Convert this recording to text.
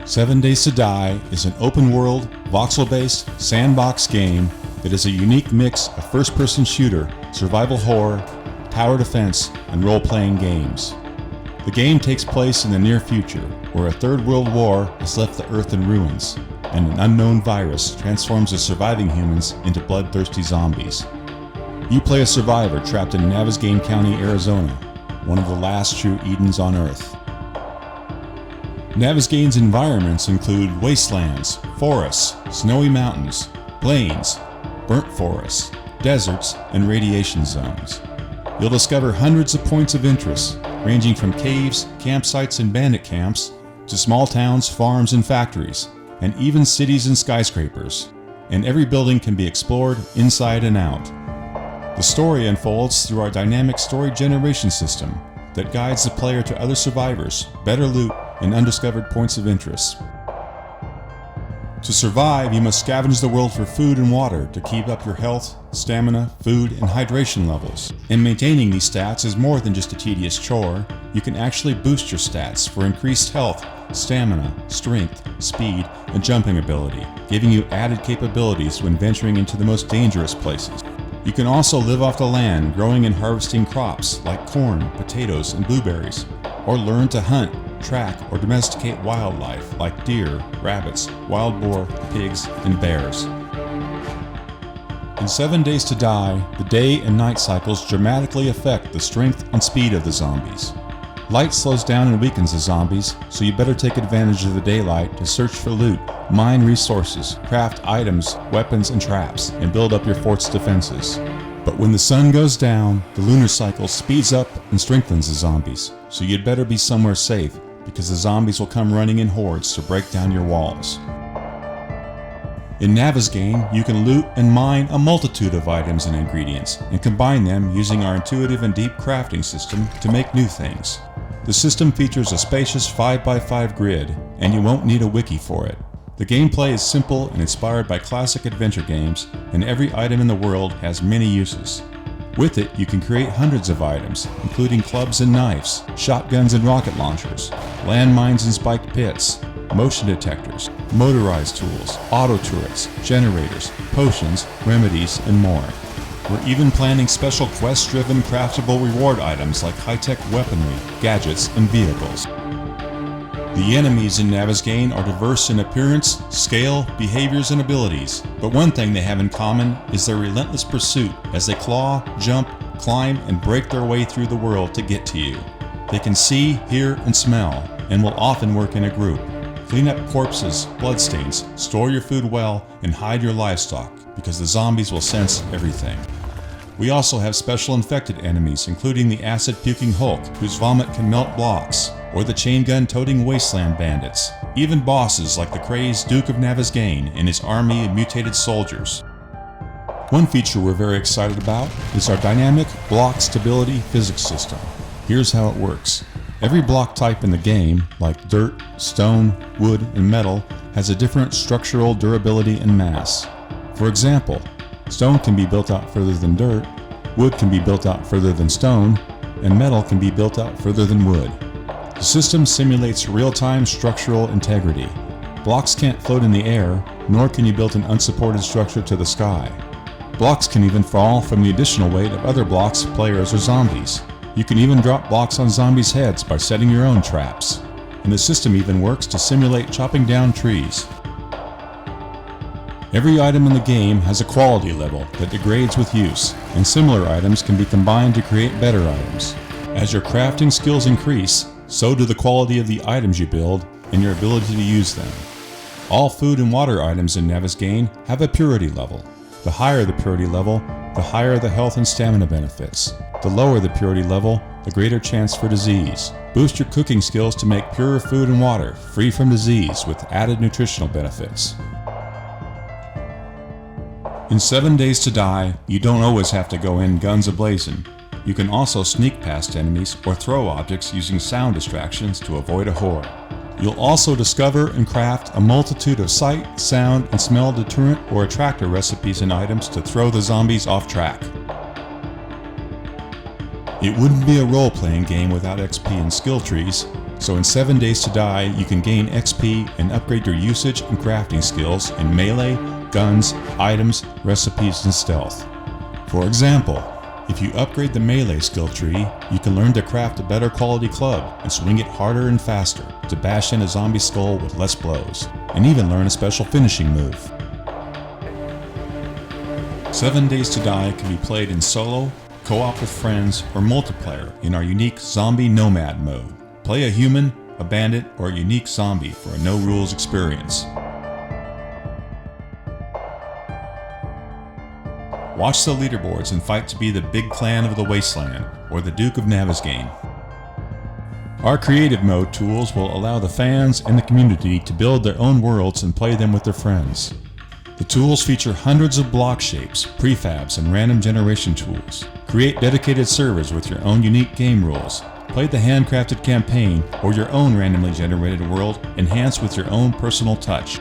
7 Days to Die is an open-world, voxel-based, sandbox game that is a unique mix of first-person shooter, survival horror, tower defense, and role-playing games. The game takes place in the near future, where a third world war has left the Earth in ruins, and an unknown virus transforms the surviving humans into bloodthirsty zombies. You play a survivor trapped in Navezgane County, Arizona, one of the last true Edens on Earth. Navezgane's environments include wastelands, forests, snowy mountains, plains, burnt forests, deserts, and radiation zones. You'll discover hundreds of points of interest, ranging from caves, campsites, and bandit camps, to small towns, farms, and factories, and even cities and skyscrapers. And every building can be explored inside and out. The story unfolds through our dynamic story generation system that guides the player to other survivors, better loot, and undiscovered points of interest. To survive, you must scavenge the world for food and water to keep up your health, stamina, food, and hydration levels. And maintaining these stats is more than just a tedious chore. You can actually boost your stats for increased health, stamina, strength, speed, and jumping ability, giving you added capabilities when venturing into the most dangerous places. You can also live off the land, growing and harvesting crops like corn, potatoes, and blueberries, or learn to hunt, track, or domesticate wildlife like deer, rabbits, wild boar, pigs, and bears. In 7 Days to Die, the day and night cycles dramatically affect the strength and speed of the zombies. Light slows down and weakens the zombies, so you better take advantage of the daylight to search for loot, mine resources, craft items, weapons, and traps, and build up your fort's defenses. But when the sun goes down, the lunar cycle speeds up and strengthens the zombies, so you'd better be somewhere safe, because the zombies will come running in hordes to break down your walls. In Navezgane, you can loot and mine a multitude of items and ingredients, and combine them using our intuitive and deep crafting system to make new things. The system features a spacious 5x5 grid, and you won't need a wiki for it. The gameplay is simple and inspired by classic adventure games, and every item in the world has many uses. With it, you can create hundreds of items, including clubs and knives, shotguns and rocket launchers, landmines and spiked pits, motion detectors, motorized tools, auto turrets, generators, potions, remedies, and more. We're even planning special quest-driven craftable reward items like high-tech weaponry, gadgets, and vehicles. The enemies in Navezgane are diverse in appearance, scale, behaviors, and abilities, but one thing they have in common is their relentless pursuit as they claw, jump, climb, and break their way through the world to get to you. They can see, hear, and smell, and will often work in a group. Clean up corpses, bloodstains, store your food well, and hide your livestock, because the zombies will sense everything. We also have special infected enemies, including the acid-puking Hulk, whose vomit can melt blocks, or the chain gun-toting wasteland bandits, even bosses like the crazed Duke of Navezgane and his army of mutated soldiers. One feature we're very excited about is our dynamic block stability physics system. Here's how it works. Every block type in the game, like dirt, stone, wood, and metal, has a different structural durability and mass. For example, stone can be built out further than dirt, wood can be built out further than stone, and metal can be built out further than wood. The system simulates real-time structural integrity. Blocks can't float in the air, nor can you build an unsupported structure to the sky. Blocks can even fall from the additional weight of other blocks, players, or zombies. You can even drop blocks on zombies' heads by setting your own traps. And the system even works to simulate chopping down trees. Every item in the game has a quality level that degrades with use, and similar items can be combined to create better items. As your crafting skills increase, so do the quality of the items you build and your ability to use them. All food and water items in Navezgane have a purity level. The higher the purity level, the higher the health and stamina benefits. The lower the purity level, the greater chance for disease. Boost your cooking skills to make purer food and water, free from disease, with added nutritional benefits. In 7 Days to Die, you don't always have to go in guns a-blazing. You can also sneak past enemies or throw objects using sound distractions to avoid a horde. You'll also discover and craft a multitude of sight, sound, and smell deterrent or attractor recipes and items to throw the zombies off track. It wouldn't be a role-playing game without XP and skill trees, So in 7 Days to Die, you can gain XP and upgrade your usage and crafting skills in melee, guns, items, recipes, and stealth. For example, if you upgrade the melee skill tree, you can learn to craft a better quality club and swing it harder and faster to bash in a zombie skull with less blows, and even learn a special finishing move. 7 Days to Die can be played in solo, co-op with friends, or multiplayer in our unique Zombie Nomad mode. Play a human, a bandit, or a unique zombie for a no-rules experience. Watch the leaderboards and fight to be the Big Clan of the Wasteland, or the Duke of Navezgane. Our creative mode tools will allow the fans and the community to build their own worlds and play them with their friends. The tools feature hundreds of block shapes, prefabs, and random generation tools. Create dedicated servers with your own unique game rules. Play the handcrafted campaign or your own randomly generated world enhanced with your own personal touch.